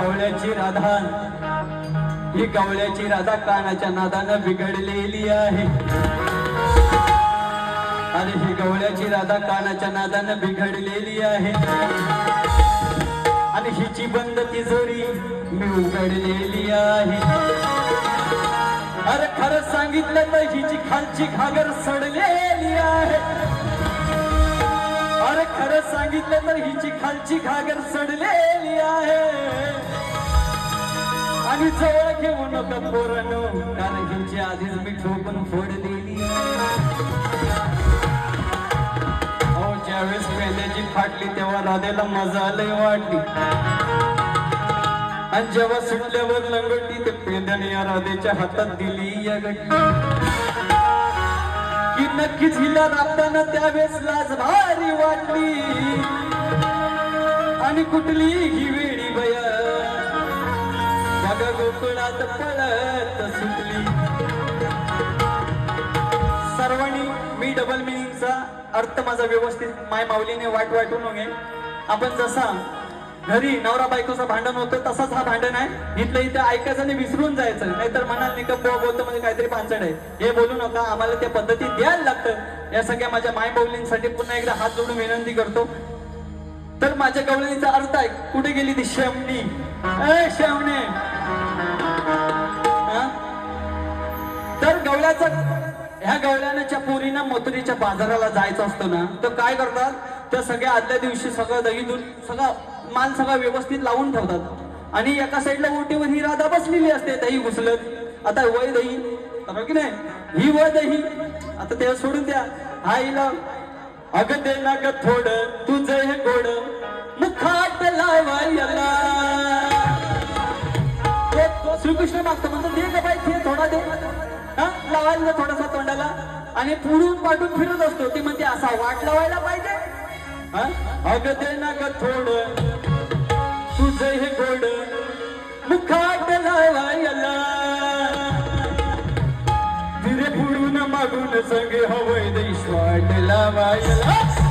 गवळ्याची राधा, ही गवळ्याची राधा कानाच्या नादानं बिघडलेली आहे. आणि ही गवळ्याची राधा कानाच्या नादानं बिघडलेली आहे. आणि हिची बंद तिजोरी मी उघडलेली आहे. अरे खरं सांगितलं तर हिची खालची घागर सडलेली आहे. अरे खरं सांगितलं तर हिची खालची घागर सडलेली आहे. आणि जवळ घेऊ नका पोरांनो, कारण हिची आधीच मी ठोकून फोडलेली आहे. अहो ज्यावेळेस पेंद्याची फाटली तेव्हा राधेला मजा लय वाटली. आणि जेव्हा सुटल्यावर लंगडली ते पेंद्याने या राधेच्या हातात दिली या गट्टी. की नक्कीच हिला राबताना त्यावेळेस लाज भारी वाटली. आणि कुठली ही वेळी बया बघा गोकुळात पळत सुटली. सर्वांनी मी डबल मिनिंगचा अर्थ माझा व्यवस्थित माय माऊलीने वाटून नये. आपण जसा घरी नवरा बायकोचं भांडण होतं तसंच हा भांडण आहे. इथलं इथे ऐकायचं आणि विसरून जायचं, नाहीतर म्हणाल निकम बोलतो म्हणजे काहीतरी पांचड आहे. हे बोलू नका, आम्हाला त्या पद्धतीत द्यायला लागतं. या सगळ्या माझ्या माय माऊलींसाठी पुन्हा एकदा हात जोडून विनंती करतो. तर माझ्या गवळणीचा अर्थ आहे, कुठे गेली ती शेवणी? शेवणे. तर गवळ्याचा ह्या गवळ्याच्या पोरीना मथुरेच्या बाजाराला जायचं असतं ना, तर काय करतात, तर सगळ्या आदल्या दिवशी सगळं दही दूध सगळं माल सगळा व्यवस्थित लावून ठेवतात. आणि एका साईडला ओटीवर ही राधा बसलेली असते दही घुसलत. आता वय दही की नाही, ही वय दही. आता ते सोडून द्या. आईला अगं दे ना ग थोडं तुझं हे गोड मुखात लावायला. श्रीकृष्ण मागतो म्हणतो दे ग बाई ते थोडा दे, हा लावायला थोडासा तोंडाला. आणि पुढून पाठून फिरत असतो. ती म्हणते असा वाट लावायला पाहिजे. अगं दे ना ग थोडं तुझं हे गोड मुखात लावायला. फिरे पुढून मागून संगे हवय दैश वाट लावायला.